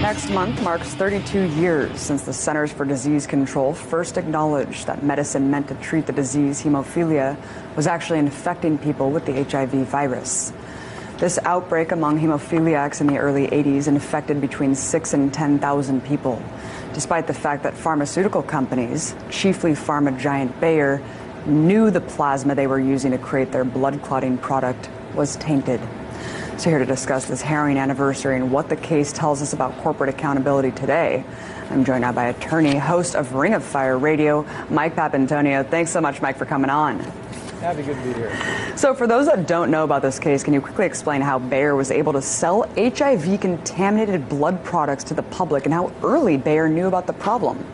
Next month marks 32 years since the Centers for Disease Control first acknowledged that medicine meant to treat the disease hemophilia was actually infecting people with the HIV virus. This outbreak among hemophiliacs in the early 80s infected between 6,000 and 10,000 people, despite the fact that pharmaceutical companies, chiefly pharma giant Bayer, knew the plasma they were using to create their blood clotting product was tainted. So here to discuss this harrowing anniversary and what the case tells us about corporate accountability today, I'm joined now by attorney, host of Ring of Fire Radio, Mike Papantonio. Thanks so much, Mike, for coming on. Happy good to be here. So for those that don't know about this case, can you quickly explain how Bayer was able to sell HIV-contaminated blood products to the public and how early Bayer knew about the problem?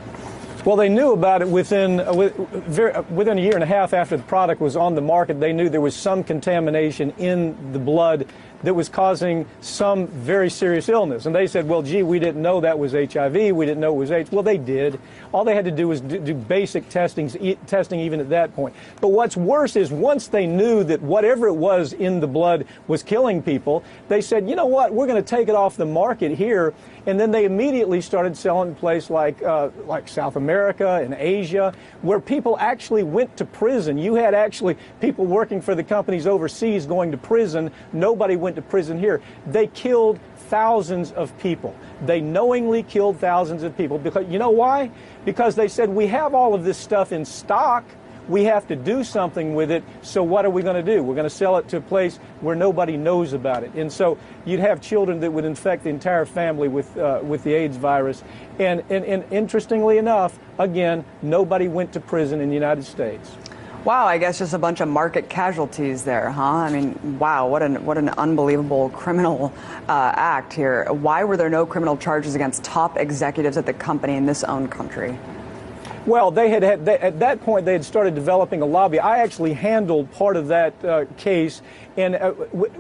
Well, they knew about it within a year and a half after the product was on the market. They knew there was some contamination in the blood that was causing some very serious illness. And they said, well, gee, we didn't know that was HIV. We didn't know it was AIDS. Well, they did. All they had to do was do basic testing even at that point. But what's worse is once they knew that whatever it was in the blood was killing people, they said, you know what, we're going to take it off the market here. And then they immediately started selling in places like South America and Asia, where people actually went to prison. You had actually people working for the companies overseas going to prison. Nobody went to prison here. They killed thousands of people. They knowingly killed thousands of people. Because you know why? Because they said, we have all of this stuff in stock. We have to do something with it, so what are we going to do? We're going to sell it to a place where nobody knows about it. And so you'd have children that would infect the entire family with the AIDS virus. And interestingly enough, again, nobody went to prison in the United States. Wow, I guess just a bunch of market casualties there, huh? I mean, wow, what an unbelievable criminal act here. Why were there no criminal charges against top executives at the company in this own country? Well, at that point, they had started developing a lobby. I actually handled part of that case, and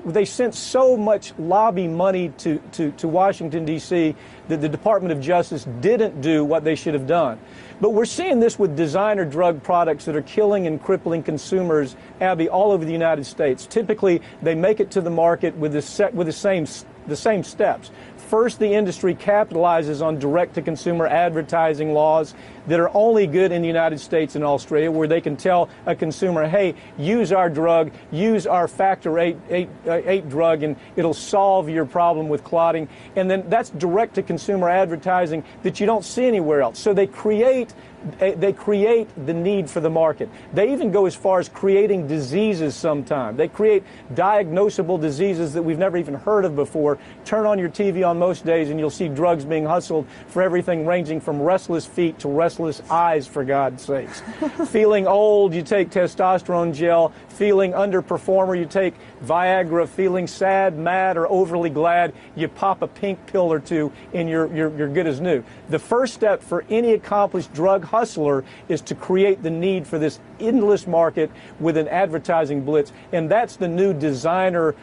they sent so much lobby money to Washington, D.C., that the Department of Justice didn't do what they should have done. But we're seeing this with designer drug products that are killing and crippling consumers, Abby, all over the United States. Typically, they make it to the market with the same steps. First, the industry capitalizes on direct-to-consumer advertising laws that are only good in the United States and Australia, where they can tell a consumer, hey, use our drug, use our factor 8 drug, and it'll solve your problem with clotting. And then that's direct-to-consumer advertising that you don't see anywhere else. So they create the need for the market. They even go as far as creating diseases sometimes. They create diagnosable diseases that we've never even heard of before. Turn on your TV on most days and you'll see drugs being hustled for everything ranging from restless feet to restless eyes, for God's sakes. Feeling old, you take testosterone gel. Feeling underperformer, you take Viagra. Feeling sad, mad, or overly glad, you pop a pink pill or two and you're good as new. The first step for any accomplished drug hustler is to create the need for this endless market with an advertising blitz, and that's the new designer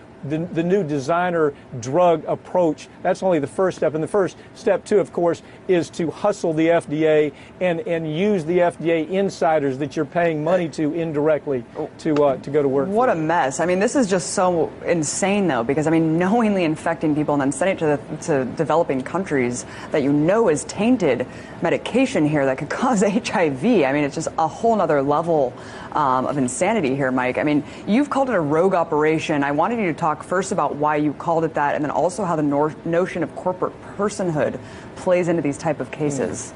drug approach. That's only the first step. And the first step, too, of course, is to hustle the FDA and use the FDA insiders that you're paying money to indirectly to go to work. What a mess. I mean, this is just so insane, though, because, I mean, knowingly infecting people and then sending it to developing countries that you know is tainted medication here that could cause HIV. I mean, it's just a whole nother level of insanity here, Mike. I mean, you've called it a rogue operation. I wanted you to talk first about why you called it that, and then also how the notion of corporate personhood plays into these type of cases.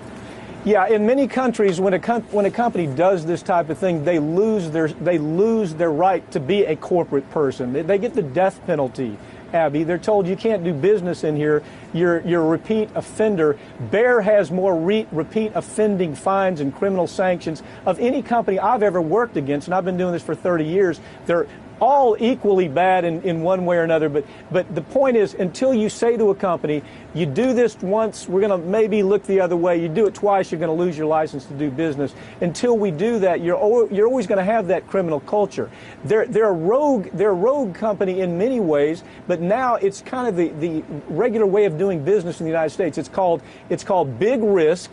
Yeah, in many countries, when a company does this type of thing, they lose their right to be a corporate person. They get the death penalty. Abby, they're told you can't do business in here. You're a repeat offender. Bayer has more repeat offending fines and criminal sanctions of any company I've ever worked against, and I've been doing this for 30 years. They're all equally bad in one way or another, but the point is, until you say to a company, you do this once, we're going to maybe look the other way. You do it twice, you're going to lose your license to do business. Until we do that, you're always going to have that criminal culture. They're a rogue company in many ways, but now it's kind of the regular way of doing business in the United States. It's called big risk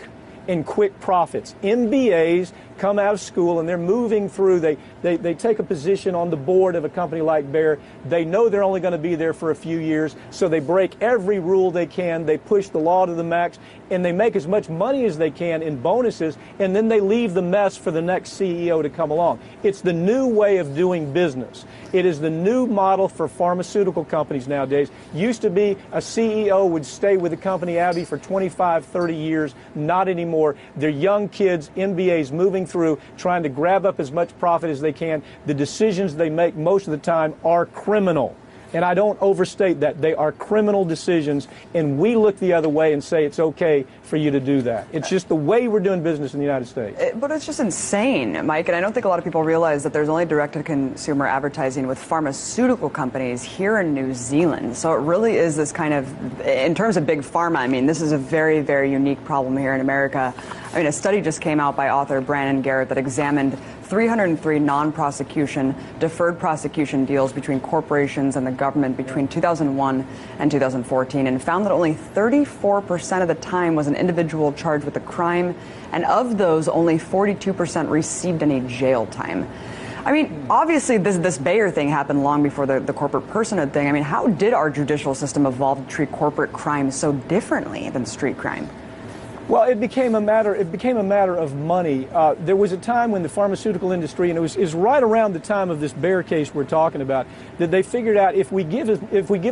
and quick profits. MBAs come out of school and they're moving through. They take a position on the board of a company like Bayer. They know they're only going to be there for a few years, so they break every rule they can. They push the law to the max, and they make as much money as they can in bonuses, and then they leave the mess for the next CEO to come along. It's the new way of doing business. It is the new model for pharmaceutical companies nowadays. Used to be a CEO would stay with the company Abbey for 25, 30 years. Not anymore. They're young kids, MBAs, moving through, trying to grab up as much profit as they can. The decisions they make most of the time are criminal. And I don't overstate that. They are criminal decisions, and we look the other way and say it's okay for you to do that. It's just the way we're doing business in the United States. But it's just insane, Mike, and I don't think a lot of people realize that there's only direct-to-consumer advertising with pharmaceutical companies here in New Zealand. So it really is this kind of, in terms of big pharma, I mean, this is a very, very unique problem here in America. I mean, a study just came out by author Brandon Garrett that examined 303 non-prosecution, deferred prosecution deals between corporations and the government between 2001 and 2014 and found that only 34% of the time was an individual charged with a crime, and of those, only 42% received any jail time. I mean, obviously, this Bayer thing happened long before the corporate personhood thing. I mean, how did our judicial system evolve to treat corporate crime so differently than street crime? Well, it became a matter of money. There was a time when the pharmaceutical industry, and it was right around the time of this Bayer case we're talking about, that they figured out if we give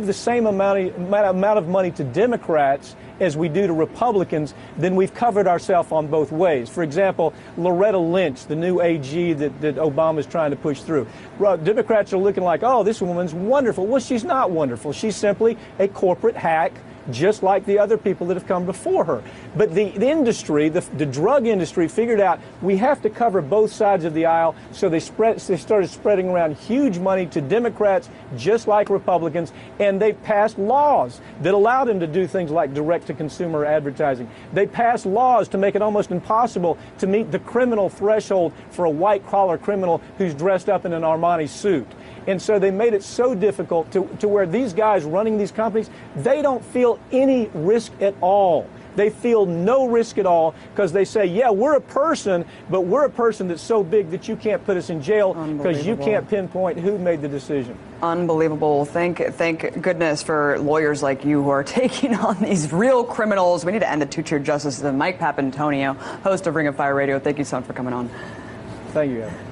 the same amount of money to Democrats as we do to Republicans, then we've covered ourselves on both ways. For example, Loretta Lynch, the new AG that Obama's trying to push through. Democrats are looking like, oh, this woman's wonderful. Well, she's not wonderful. She's simply a corporate hack, just like the other people that have come before her. But the industry, the drug industry, figured out we have to cover both sides of the aisle, so they started spreading around huge money to Democrats, just like Republicans, and they passed laws that allowed them to do things like direct-to-consumer advertising. They passed laws to make it almost impossible to meet the criminal threshold for a white-collar criminal who's dressed up in an Armani suit. And so they made it so difficult to where these guys running these companies, they don't feel any risk at all. They feel no risk at all because they say, yeah, we're a person, but we're a person that's so big that you can't put us in jail because you can't pinpoint who made the decision. Unbelievable. Thank goodness for lawyers like you who are taking on these real criminals. We need to end the two-tier justice system. Mike Papantonio, host of Ring of Fire Radio, thank you so much for coming on. Thank you, Evan.